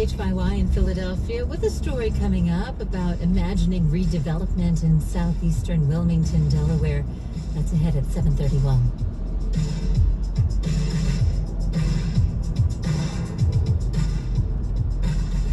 WHYY in Philadelphia with a story coming up about imagining redevelopment in southeastern Wilmington, Delaware. That's ahead at 7:31.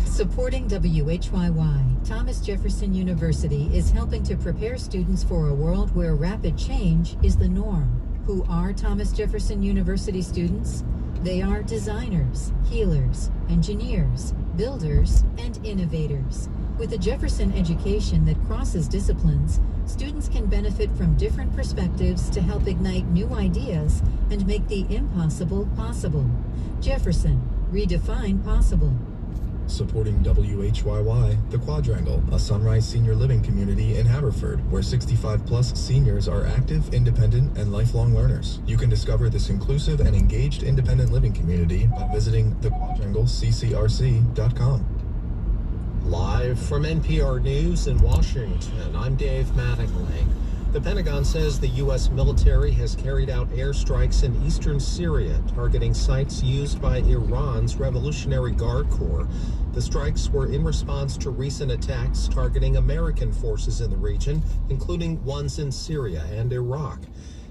Supporting WHYY, Thomas Jefferson University is helping to prepare students for a world where rapid change is the norm. Who are Thomas Jefferson University students? They are designers, healers, engineers, builders, and innovators. With a Jefferson education that crosses disciplines, students can benefit from different perspectives to help ignite new ideas and make the impossible possible. Jefferson, redefine possible. Supporting WHYY, The Quadrangle, a Sunrise senior living community in Haverford, where 65-plus seniors are active, independent, and lifelong learners. You can discover this inclusive and engaged independent living community by visiting thequadrangleccrc.com. Live from NPR News in Washington, I'm Dave Mattingly. The Pentagon says the U.S. military has carried out airstrikes in eastern Syria, targeting sites used by Iran's Revolutionary Guard Corps. The strikes were in response to recent attacks targeting American forces in the region, including ones in Syria and Iraq.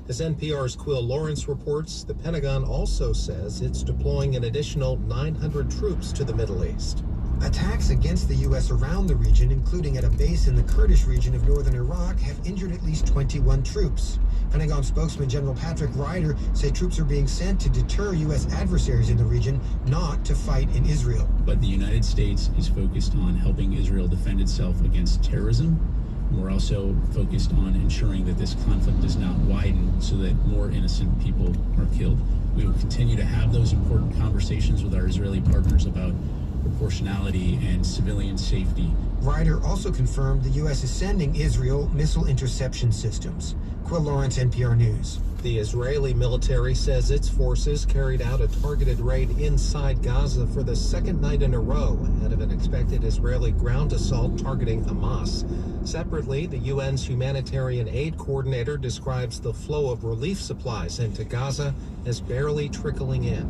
As NPR's Quill Lawrence reports, the Pentagon also says it's deploying an additional 900 troops to the Middle East. Attacks against the U.S. around the region, including at a base in the Kurdish region of northern Iraq, have injured at least 21 troops. Pentagon spokesman General Patrick Ryder said troops are being sent to deter U.S. adversaries in the region, not to fight in Israel. But the United States is focused on helping Israel defend itself against terrorism. We're also focused on ensuring that this conflict does not widen so that more innocent people are killed. We will continue to have those important conversations with our Israeli partners about proportionality and civilian safety. Ryder also confirmed the U.S. is sending Israel missile interception systems. Quill Lawrence, NPR News. The Israeli military says its forces carried out a targeted raid inside Gaza for the second night in a row ahead of an expected Israeli ground assault targeting Hamas. Separately, the UN's humanitarian aid coordinator describes the flow of relief supplies into Gaza as barely trickling in.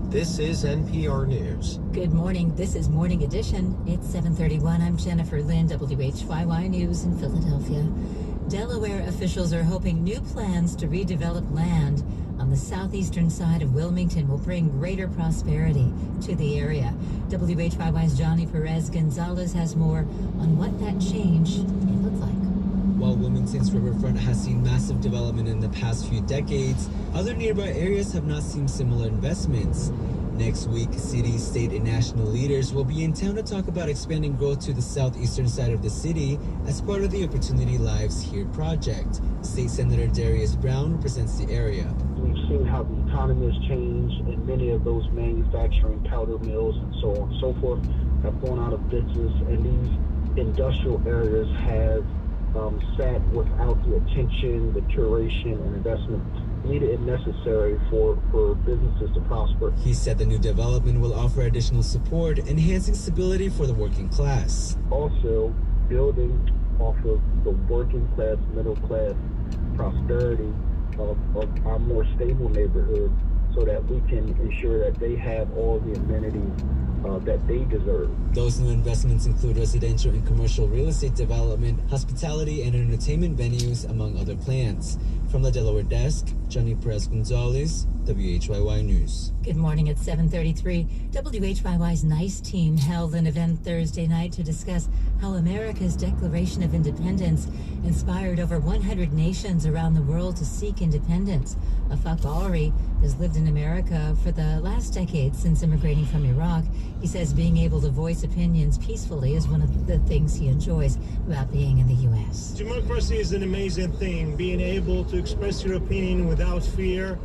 This is NPR News. Good morning. This is Morning Edition. It's 7:31. I'm Jennifer Lynn, WHYY News in Philadelphia. Delaware officials are hoping new plans to redevelop land on the southeastern side of Wilmington will bring greater prosperity to the area. WHYY's Johnny Perez Gonzalez has more on what that change may look like. While Wilmington's riverfront has seen massive development in the past few decades, other nearby areas have not seen similar investments. Next week, city, state, and national leaders will be in town to talk about expanding growth to the southeastern side of the city as part of the Opportunity Lives Here project. State Senator Darius Brown represents the area. We've seen how the economy has changed, and many of those manufacturing powder mills and so on and so forth have gone out of business, and these industrial areas have sat without the attention, the curation, and investment needed and necessary for businesses to prosper. He said the new development will offer additional support, enhancing stability for the working class. Also, building off of the working class, middle class prosperity of our more stable neighborhoods so that we can ensure that they have all the amenities that they deserve. Those new investments include residential and commercial real estate development, hospitality and entertainment venues, among other plans. From the Delaware desk, Johnny Perez Gonzalez, WHYY News. Good morning at 7:33. WHYY's NICE team held an event Thursday night to discuss how America's Declaration of Independence inspired over 100 nations around the world to seek independence. Afaq Alri has lived in America for the last decade since immigrating from Iraq. He says being able to voice opinions peacefully is one of the things he enjoys about being in the U.S. Democracy is an amazing thing. Being able to express your opinion without fear,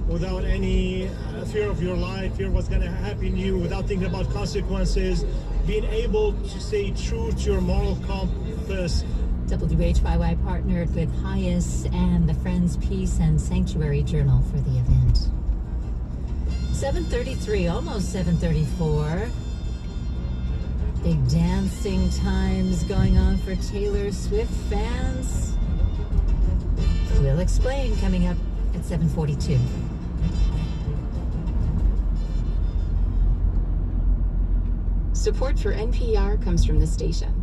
without any fear of your life, fear of what's going to happen to you, without thinking about consequences, being able to stay true to your moral compass. WHYY partnered with Hias and the Friends Peace and Sanctuary Journal for the event. 7:33, almost 7:34. Big dancing times going on for Taylor Swift fans. We'll explain coming up at 7:42. Support for NPR comes from this station.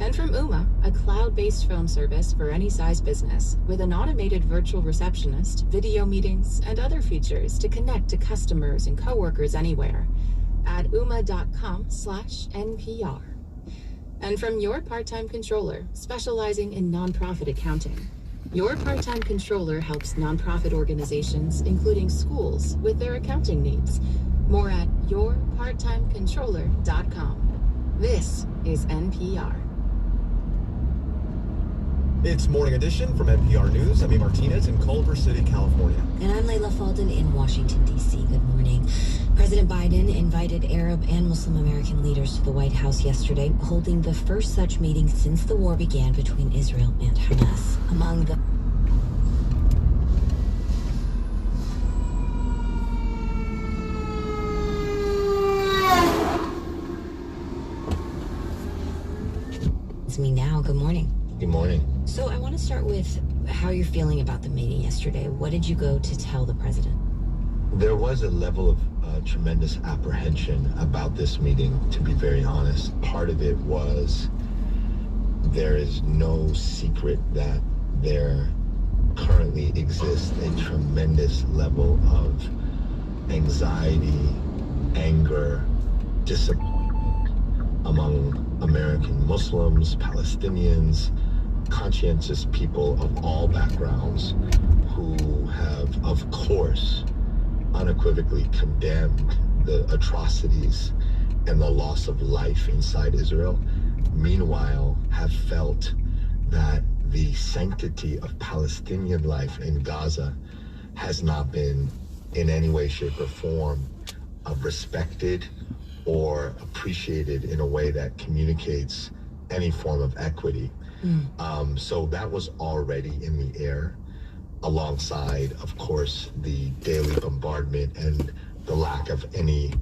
And from Ooma, a cloud-based phone service for any size business with an automated virtual receptionist, video meetings, and other features to connect to customers and coworkers anywhere at ooma.com/NPR. And from Your Part-Time Controller, specializing in nonprofit accounting. Your Part-Time Controller helps nonprofit organizations, including schools, with their accounting needs. More at yourparttimecontroller.com. This is NPR. It's Morning Edition from NPR News. I'm A. Martinez in Culver City, California. And I'm Layla Falden in Washington, D.C. Good morning. President Biden invited Arab and Muslim American leaders to the White House yesterday, holding the first such meeting since the war began between Israel and Hamas. Among the It's me now. Good morning. Good morning. So I want to start with how you're feeling about the meeting yesterday. What did you go to tell the president? There was a level of tremendous apprehension about this meeting, to be very honest. Part of it was there is no secret that there currently exists a tremendous level of anxiety, anger, disappointment among American Muslims, Palestinians, conscientious people of all backgrounds who have, of course, unequivocally condemned the atrocities and the loss of life inside Israel. Meanwhile, have felt that the sanctity of Palestinian life in Gaza has not been in any way, shape, or form respected or appreciated in a way that communicates any form of equity. So that was already in the air, alongside, of course, the daily bombardment and the lack of any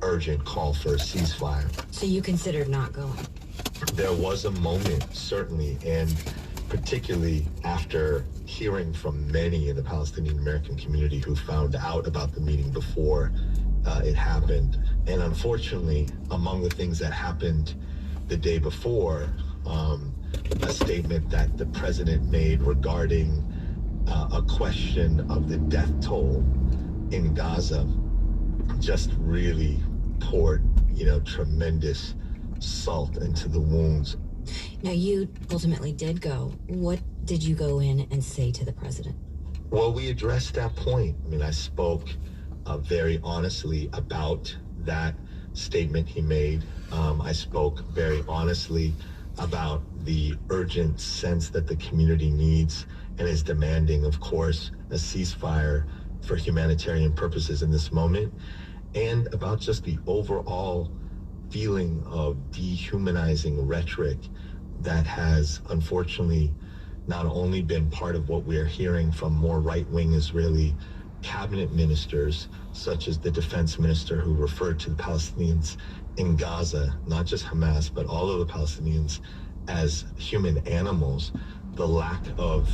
urgent call for a ceasefire. So you considered not going? There was a moment, certainly, and particularly after hearing from many in the Palestinian American community who found out about the meeting before it happened. And unfortunately, among the things that happened the day before, a statement that the president made regarding a question of the death toll in Gaza just really poured, tremendous salt into the wounds. Now, you ultimately did go. What did you go in and say to the president? Well, we addressed that point. I spoke very honestly about that statement he made. I spoke very honestly about the urgent sense that the community needs and is demanding, of course, a ceasefire for humanitarian purposes in this moment, and about just the overall feeling of dehumanizing rhetoric that has unfortunately not only been part of what we're hearing from more right-wing Israeli cabinet ministers, such as the defense minister who referred to the Palestinians in Gaza, not just Hamas, but all of the Palestinians, as human animals. The lack of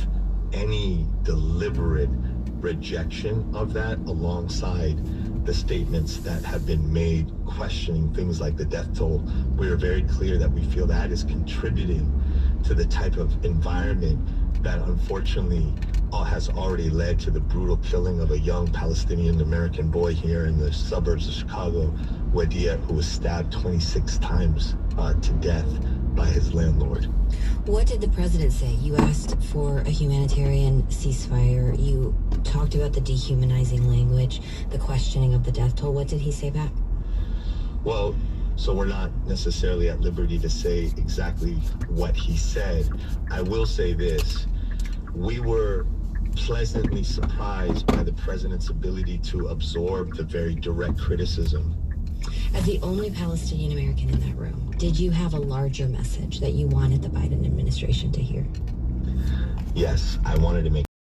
any deliberate rejection of that, alongside the statements that have been made questioning things like the death toll. We are very clear that we feel that is contributing to the type of environment that unfortunately has already led to the brutal killing of a young Palestinian American boy here in the suburbs of Chicago, Wadia, who was stabbed 26 times to death by his landlord. What did the president say? You asked for a humanitarian ceasefire. You talked about the dehumanizing language, the questioning of the death toll. What did he say back? Well, so we're not necessarily at liberty to say exactly what he said. I will say this. We were pleasantly surprised by the president's ability to absorb the very direct criticism. As the only Palestinian American in that room, did you have a larger message that you wanted the Biden administration to hear? Yes, I wanted to make